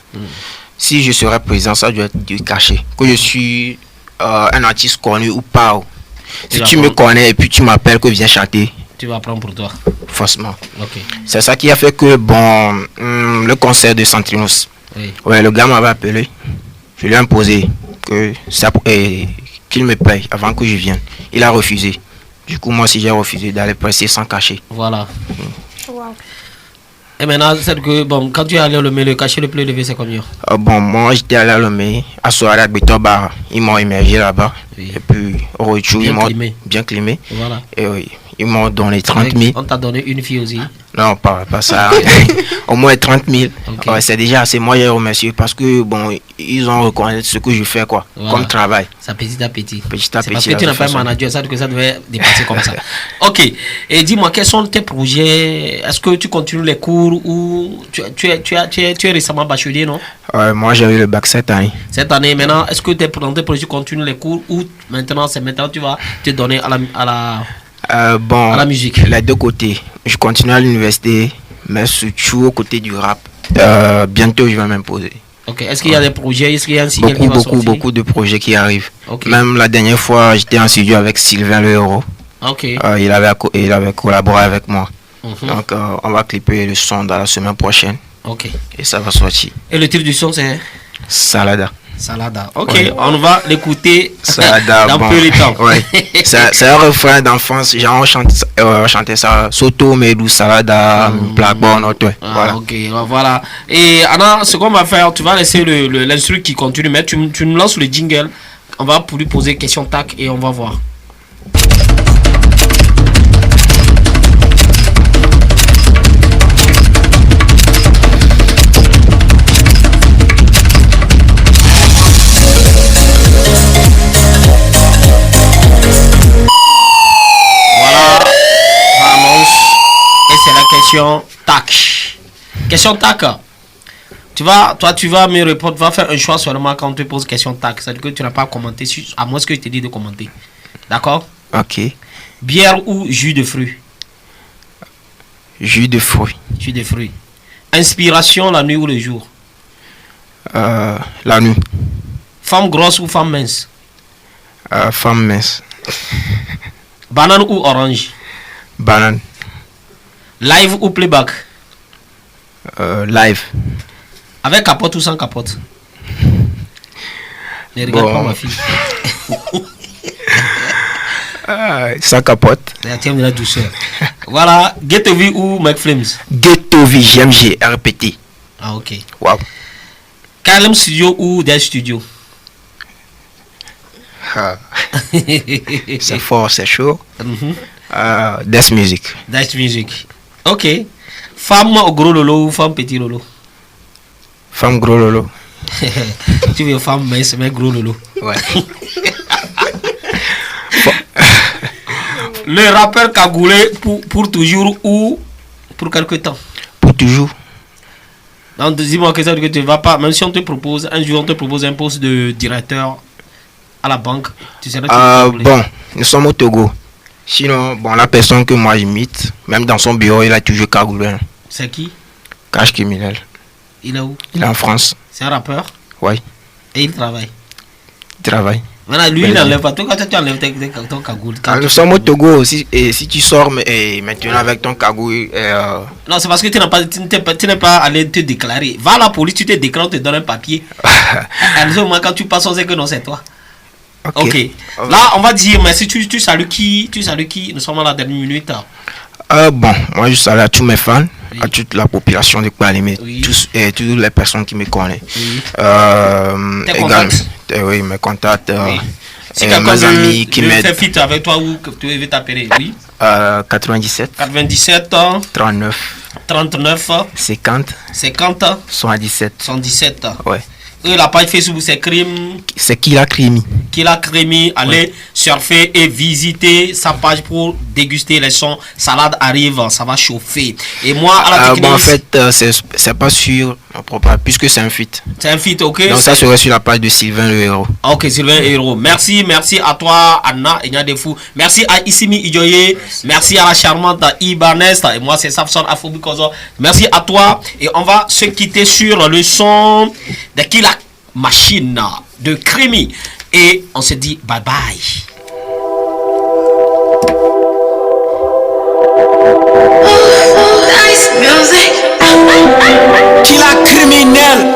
si je serais présent, ça doit être du cachet. Que je suis un artiste connu ou pas. Si tu me connais et puis tu m'appelles que viens chanter, tu vas prendre pour toi. Forcément. Okay. C'est ça qui a fait que, bon, le concert de Santrinos, le gars m'avait appelé. Je lui ai imposé qu'il me paye avant que je vienne. Il a refusé. Du coup, moi aussi, j'ai refusé d'aller presser sans cachet. Voilà. Wow. Et maintenant, c'est que, bon, quand tu es allé à Lomé, le cachet le plus élevé, c'est combien? Bon, moi, j'étais allé à Lomé, à soirée avec Betobar. Ils m'ont immergé là-bas. Et puis, au retour, ils m'ont bien climé. Voilà. Et oui. Ils m'ont donné 30 000. On t'a donné une fille aussi? Non, pas ça. Au moins 30 000. Okay. Ouais, c'est déjà assez. Moi, je remercie parce que, bon, ils ont reconnu ce que je fais, quoi, comme travail. Ça petit à petit. Petit à petit. Parce que tu n'as pas un manager, ça que ça devait dépasser comme ça. Ok. Et dis-moi, quels sont tes projets? Est-ce que tu continues les cours ou tu es récemment bachelier, non? Ouais, moi, j'ai eu le bac cette année. Cette année, maintenant, est-ce que tu es dans tes projets, tu continues les cours ou maintenant tu vas te donner à la musique? Les deux côtés. Je continue à l'université, mais surtout au côté du rap. Bientôt, je vais m'imposer. Ok. Est-ce qu'il y a des projets? Est-ce qu'il y a un single qui va sortir? Beaucoup de projets qui arrivent. Okay. Même la dernière fois, j'étais en studio avec Sylvain Le Héros. Okay. Il avait collaboré avec moi. Donc, on va clipper le son dans la semaine prochaine. Ok. Et ça va sortir. Et le titre du son, c'est Salada. Salada. Ok, on va l'écouter dans peu de temps. Ouais. C'est un refrain d'enfance. Genre, on chantait ça. Soto, Medou, Salada, Blackburn, voilà. Ok, voilà. Et Anna, ce qu'on va faire, tu vas laisser l'instru qui continue, mais tu nous lances le jingle. On va pour lui poser question tac et on va voir. Question tac. Tu vas me répondre, va faire un choix seulement quand on te pose question tac. C'est-à-dire que tu n'as pas commenté, à moins que je te dis de commenter. D'accord? Ok. Bière ou jus de fruits? Jus de fruits. Jus de fruits. Inspiration la nuit ou le jour? La nuit. Femme grosse ou femme mince? Femme mince. Banane ou orange? Banane. Live ou playback? Live. Avec capote ou sans capote? Ne regarde pas ma fille. Sans capote. Tiens de la douceur. Voilà. Ghetto-V ou McFlames? Ghetto-V, GMG, répété. Ah, ok. Wow. KLM Studio ou Death Studio? C'est fort, c'est chaud. Death Music. Death Music. Ok. Femme gros lolo ou femme petit lolo? Femme gros lolo. Tu veux femme mince mais gros lolo? Ouais. Le rappeur cagoulé pour toujours ou pour quelque temps? Pour toujours. Donc dis-moi que ça que tu vas pas, même si on te propose, un jour on te propose un poste de directeur à la banque, tu serais bon, nous sommes au Togo. Sinon, bon, la personne que moi j'imite, même dans son bureau, il a toujours cagoulé. C'est qui? Cash criminel. Il est où? Il est en France. C'est un rappeur? Oui. Et il travaille? Il travaille. Voilà, lui, il n'enlève pas. Toi, quand tu enlèves ton cagoule. Nous sommes au Togo aussi. Et si tu sors maintenant avec ton cagoule. Non, c'est parce que tu n'es pas allé te déclarer. Va à la police, tu te déclares, on te donne un papier. À ce moment, quand tu passes, on sait que non, c'est toi. Ok. Là, on va dire, mais si tu salues qui? Nous sommes à la dernière minute. Bon, moi, je salue à tous mes fans, à toute la population de Kpalimé, toutes les personnes qui me connaissent. Oui, mes contacts. Si mes amis qui m'aident. fait fit avec toi ou que tu veux t'appeler, oui. 97 39 50 77. Ouais. Et la page Facebook, c'est Crime. C'est Kila Krimi. Kila Krimi. Allez surfer et visiter sa page pour déguster les sons. Salade arrive, ça va chauffer. Et moi, à la technique... en fait, c'est pas sur puisque c'est un feat. C'est un feat, ok. Donc ça serait sur la page de Sylvain le héros. Ok, Sylvain le héros. Merci à toi, Anna et Nyadefou. Merci à Issimi Idjoye. Merci à la charmante Ibanez. Et moi, c'est Samson Afobikozo. Merci à toi. Et on va se quitter sur le son de Kila Machine de Krimi. Et on se dit bye bye. Nice music. Kila criminel.